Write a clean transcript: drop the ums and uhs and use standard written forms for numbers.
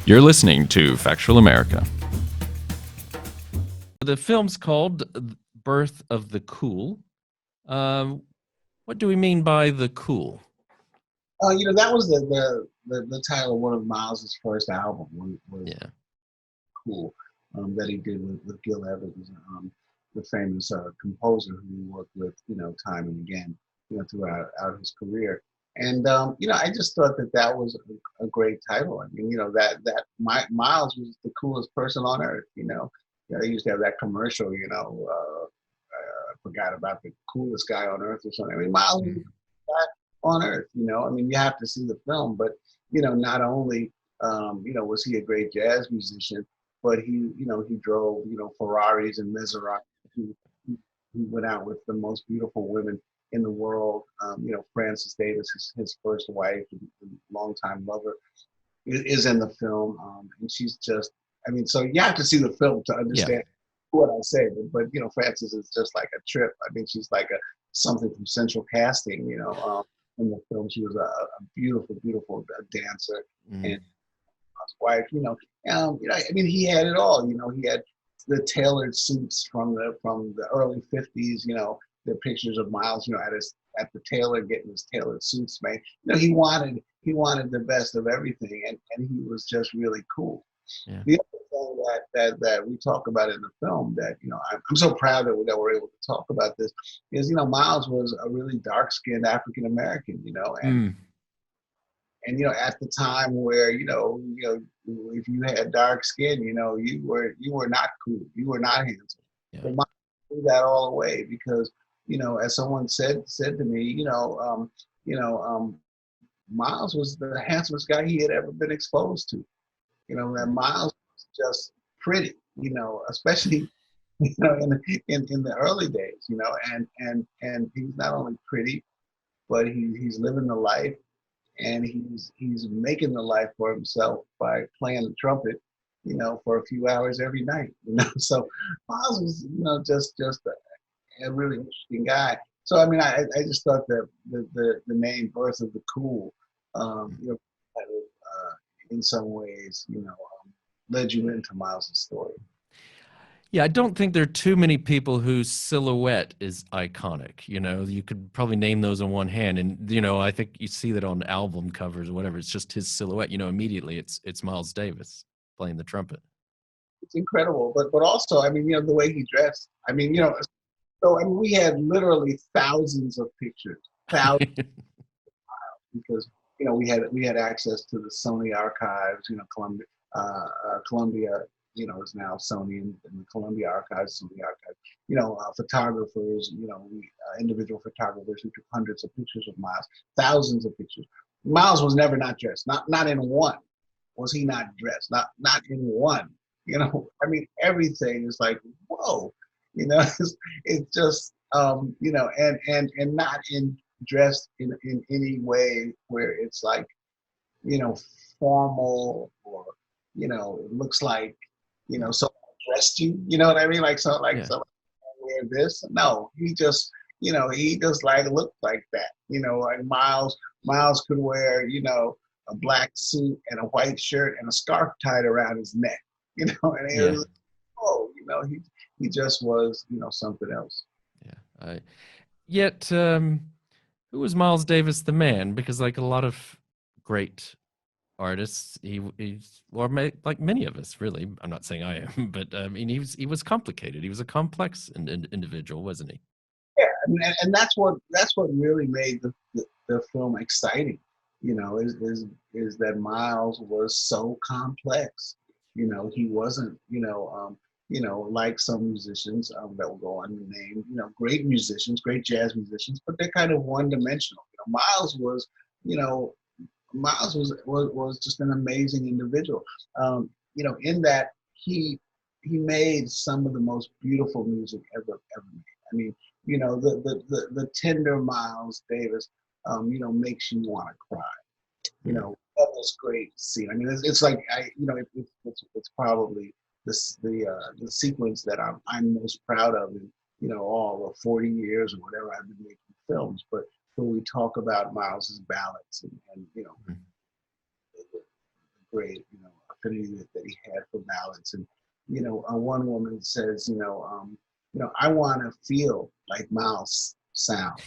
You're listening to Factual America. The film's called Birth of the Cool. What do we mean by the cool? That was the title of one of Miles's first album. Was Yeah. Cool, that he did with Gil Evans, the famous composer who he worked with, time and again, throughout his career. And I just thought that was a great title. I mean, Miles was the coolest person on earth. They used to have that commercial. I forgot about the coolest guy on earth or something. I mean, Miles was the coolest guy on earth. I mean, you have to see the film, but not only was he a great jazz musician, but he drove Ferraris and Maseratis. He went out with the most beautiful women in the world. Frances Davis, his first wife and longtime lover, is in the film, and she's just. I mean, so you have to see the film to understand what I say. But Frances is just like a trip. I mean, she's like something from Central Casting. In the film, she was a beautiful, beautiful dancer and his wife. I mean, he had it all. He had the tailored suits from the early '50s. The pictures of Miles, at the tailor getting his tailored suits made. He wanted the best of everything, and he was just really cool. Yeah. The other thing that we talk about in the film that I'm so proud that we're able to talk about this is Miles was a really dark-skinned African American, and at the time where if you had dark skin, you were not cool, you were not handsome. Yeah. But Miles threw that all away because as someone said to me, Miles was the handsomest guy he had ever been exposed to. That Miles was just pretty, especially in the early days, and he's not only pretty, but he's living the life, and he's making the life for himself by playing the trumpet, for a few hours every night, So Miles was, just a really interesting guy. So I mean, I just thought that the name Birth of the Cool, in some ways, led you into Miles' story. Yeah, I don't think there are too many people whose silhouette is iconic. You could probably name those on one hand, and I think you see that on album covers or whatever. It's just his silhouette. Immediately it's Miles Davis playing the trumpet. It's incredible, but also, I mean, the way he dressed. I mean, so I mean, we had literally thousands of pictures, thousands, because we had access to the Sony archives. Columbia, is now Sony, and the Columbia archives, Sony archives. Photographers, individual photographers who took hundreds of pictures of Miles, thousands of pictures. Miles was never not dressed. Not in one was he not dressed. Not in one. I mean, everything is like, whoa. It's just and not in dressed in any way where it's like, formal, or it looks like someone dressed you. You know what I mean? Like someone wear this. No, he just like looked like that. Like Miles could wear a black suit and a white shirt and a scarf tied around his neck. And it was, he just was something else. Yeah. Yet, who was Miles Davis the man? Because like a lot of great artists, he's like many of us, really. I'm not saying I am, but I mean, he was complicated. He was a complex individual, wasn't he? Yeah, I mean, and that's what really made the film exciting. Is that Miles was so complex. He wasn't like some musicians that will go unnamed. Great musicians, great jazz musicians, but they're kind of one dimensional. Miles was you know was just an amazing individual. In that he made some of the most beautiful music ever made. I mean, the tender Miles Davis, makes you want to cry. That was great to see. I mean, it's like it's probably the sequence that I'm most proud of in all the 40 years or whatever I've been making films. But when we talk about Miles's ballads and the great affinity that he had for ballads. And one woman says, I want to feel like Miles sound.